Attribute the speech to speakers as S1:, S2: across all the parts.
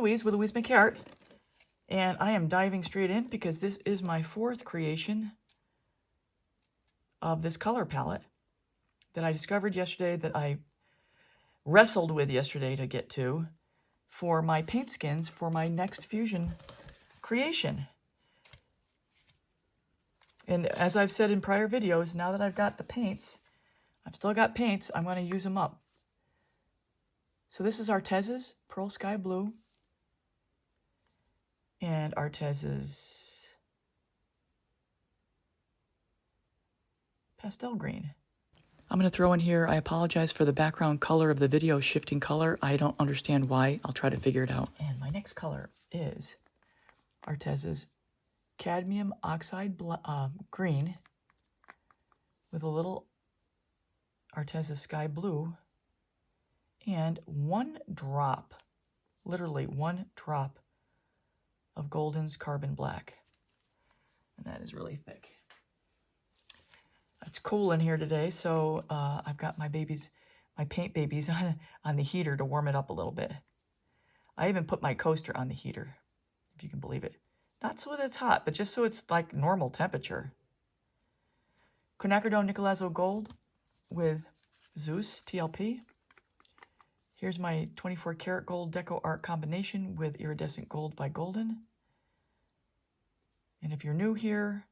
S1: Louise with Louise Make Art, and I am diving straight in because this is my fourth creation of this color palette that I discovered yesterday, that I wrestled with yesterday to get to for my paint skins for my next fusion creation. And as I've said in prior videos, now that I've got the paints, I've still got paints, I'm going to use them up. So this is Artez's Pearl Sky Blue and Artez's Pastel Green. I'm going to throw in here, I apologize for the background color of the video shifting color. I don't understand why. I'll try to figure it out. And my next color is Artez's Cadmium Oxide Green with a little Artez's Sky Blue and one drop, literally one drop of Golden's Carbon Black. And that is really thick. It's cool in here today, so I've got my paint babies on the heater to warm it up a little bit. I even put my coaster on the heater, if you can believe it. Not so that it's hot, but just so it's like normal temperature. Quinacridone Nicolazo Gold with Zeus TLP. Here's my 24 karat gold Deco Art combination with iridescent gold by Golden. And if you're new here,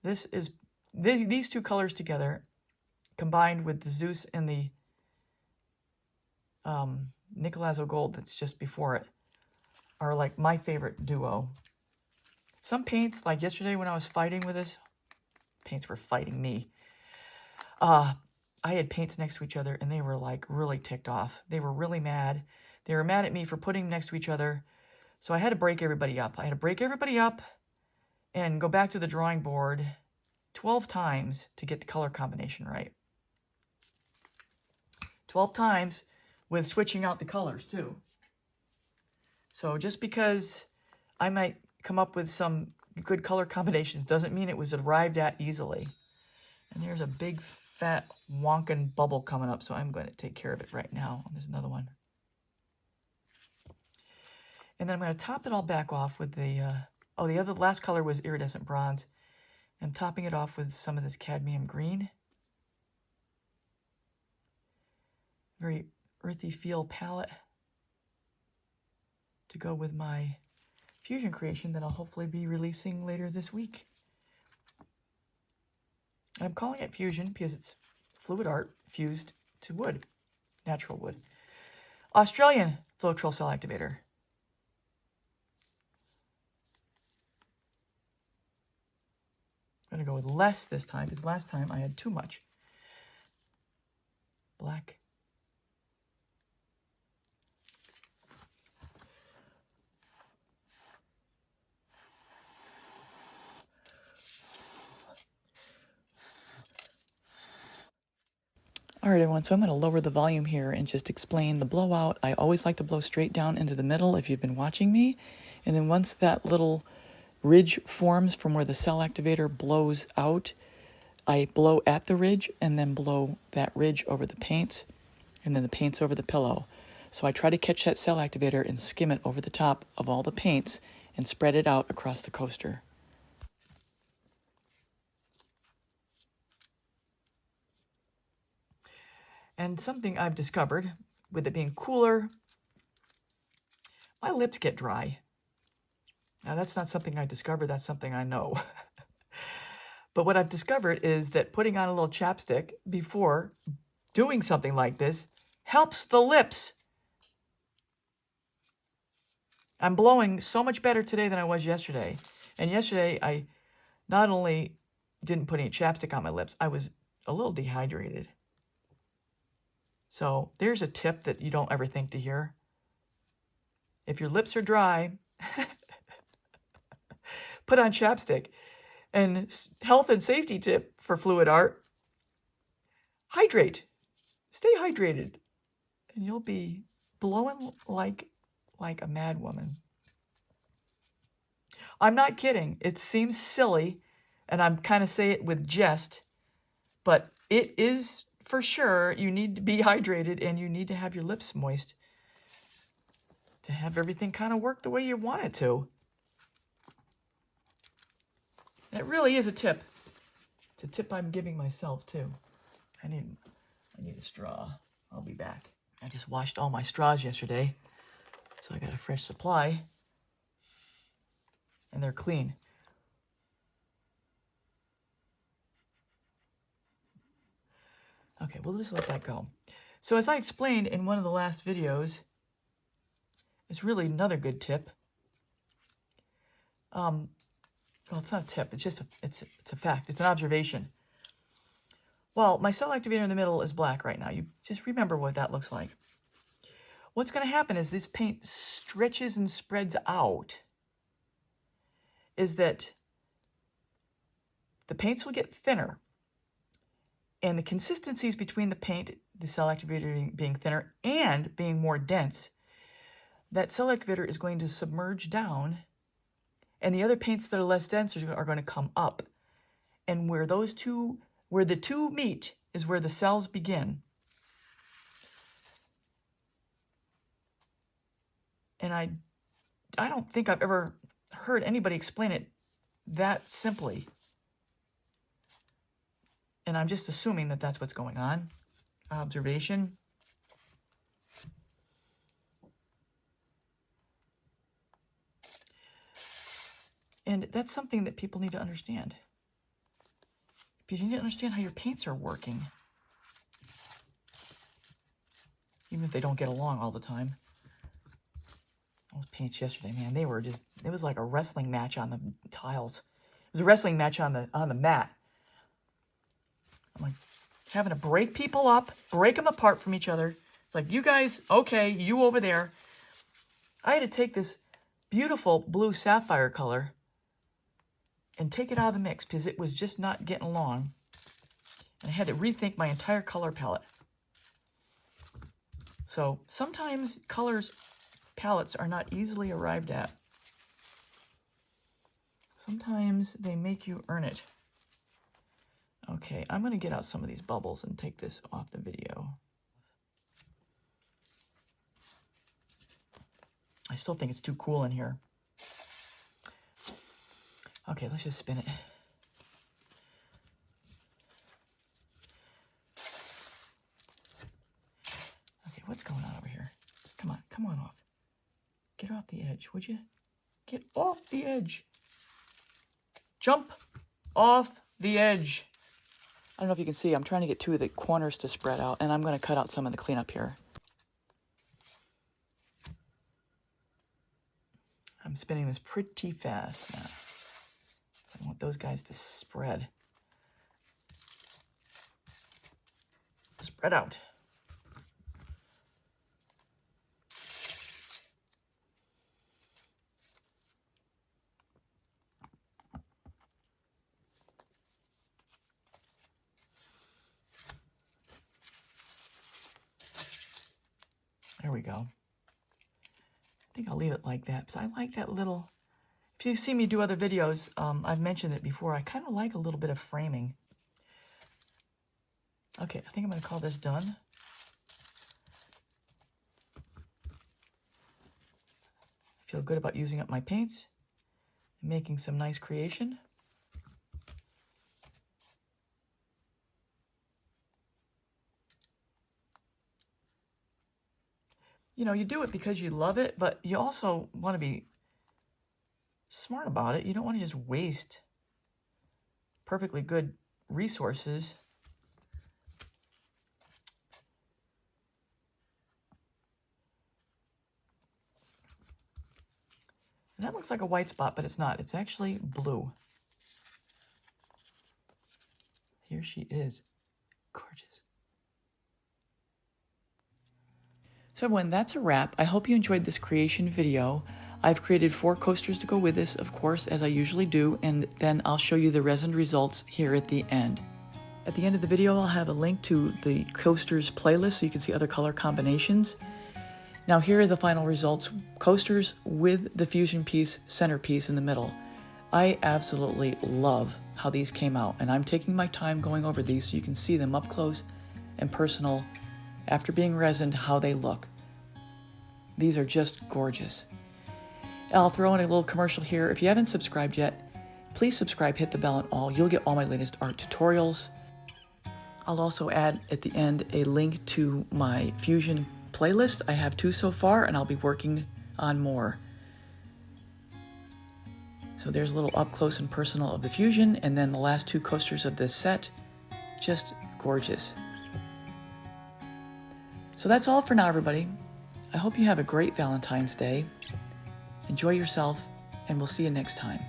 S1: this is these two colors together, combined with the Zeus and the Nicolazo Gold that's just before it, are like my favorite duo. Some paints, like yesterday when I was fighting with this, paints were fighting me. I had paints next to each other and they were like really ticked off. They were really mad. They were mad at me for putting them next to each other. So I had to break everybody up. I had to break everybody up and go back to the drawing board 12 times to get the color combination right. 12 times with switching out the colors too. So just because I might come up with some good color combinations doesn't mean it was arrived at easily. And there's a big fat wonkin' bubble coming up, so I'm going to take care of it right now. There's another one. And then I'm going to top it all back off with the, the last color was iridescent bronze. I'm topping it off with some of this cadmium green. Very earthy feel palette to go with my fusion creation that I'll hopefully be releasing later this week. And I'm calling it fusion because it's fluid art fused to wood, natural wood. Australian Floetrol cell activator. I'm going to go with less this time because last time I had too much. Black. All right, everyone, so I'm going to lower the volume here and just explain the blowout. I always like to blow straight down into the middle if you've been watching me. And then once that little ridge forms from where the cell activator blows out, I blow at the ridge and then blow that ridge over the paints and then the paints over the pillow. So I try to catch that cell activator and skim it over the top of all the paints and spread it out across the coaster. And something I've discovered, with it being cooler, my lips get dry. Now, that's not something I discovered, that's something I know. But what I've discovered is that putting on a little chapstick before doing something like this helps the lips. I'm blowing so much better today than I was yesterday. And yesterday, I not only didn't put any chapstick on my lips, I was a little dehydrated. So there's a tip that you don't ever think to hear. If your lips are dry, put on chapstick. And health and safety tip for fluid art, hydrate. Stay hydrated. And you'll be blowing like a mad woman. I'm not kidding. It seems silly, and I'm kind of say it with jest, but it is for sure, you need to be hydrated and you need to have your lips moist to have everything kind of work the way you want it to. That really is a tip. It's a tip I'm giving myself too. I need a straw. I'll be back. I just washed all my straws yesterday, so I got a fresh supply, and they're clean. Okay, we'll just let that go. So as I explained in one of the last videos, it's really another good tip. Well, it's not a tip. It's just it's a fact. It's an observation. Well, my cell activator in the middle is black right now. You just remember what that looks like. What's going to happen is this paint stretches and spreads out. Is that the paints will get thinner. And the consistencies between the paint, the cell activator being thinner and being more dense, that cell activator is going to submerge down, and the other paints that are less dense are going to come up. And where the two meet is where the cells begin. And I don't think I've ever heard anybody explain it that simply. And I'm just assuming that that's what's going on. Observation. And that's something that people need to understand. Because you need to understand how your paints are working. Even if they don't get along all the time. Those paints yesterday, man, they were just, it was like a wrestling match on the tiles. It was a wrestling match on the mat. I'm like having to break people up, break them apart from each other. It's like, you guys, okay, you over there. I had to take this beautiful blue sapphire color and take it out of the mix because it was just not getting along. And I had to rethink my entire color palette. So sometimes palettes are not easily arrived at. Sometimes they make you earn it. Okay, I'm going to get out some of these bubbles and take this off the video. I still think it's too cool in here. Okay, let's just spin it. Okay, what's going on over here? Come on off. Get off the edge, would you? Get off the edge. Jump off the edge. I don't know if you can see, I'm trying to get two of the corners to spread out, and I'm going to cut out some of the cleanup here. I'm spinning this pretty fast now. So I want those guys to spread. Spread out. There we go. I think I'll leave it like that because I like that little, if you've seen me do other videos, I've mentioned it before, I kind of like a little bit of framing. Okay, I think I'm going to call this done. I feel good about using up my paints and making some nice creation. You know, you do it because you love it, but you also want to be smart about it. You don't want to just waste perfectly good resources. And that looks like a white spot, but it's not. It's actually blue. Here she is. Gorgeous. So everyone, that's a wrap. I hope you enjoyed this creation video. I've created 4 coasters to go with this, of course, as I usually do, and then I'll show you the resin results here at the end. At the end of the video, I'll have a link to the coasters playlist so you can see other color combinations. Now here are the final results. Coasters with the fusion piece, centerpiece in the middle. I absolutely love how these came out, and I'm taking my time going over these so you can see them up close and personal after being resined how they look. These are just gorgeous. I'll throw in a little commercial here. If you haven't subscribed yet, please subscribe, hit the bell and all. You'll get all my latest art tutorials. I'll also add at the end a link to my Fusion playlist. I have 2 so far, and I'll be working on more. So there's a little up close and personal of the Fusion, and then the last 2 coasters of this set. Just gorgeous. So that's all for now, everybody. I hope you have a great Valentine's Day. Enjoy yourself, and we'll see you next time.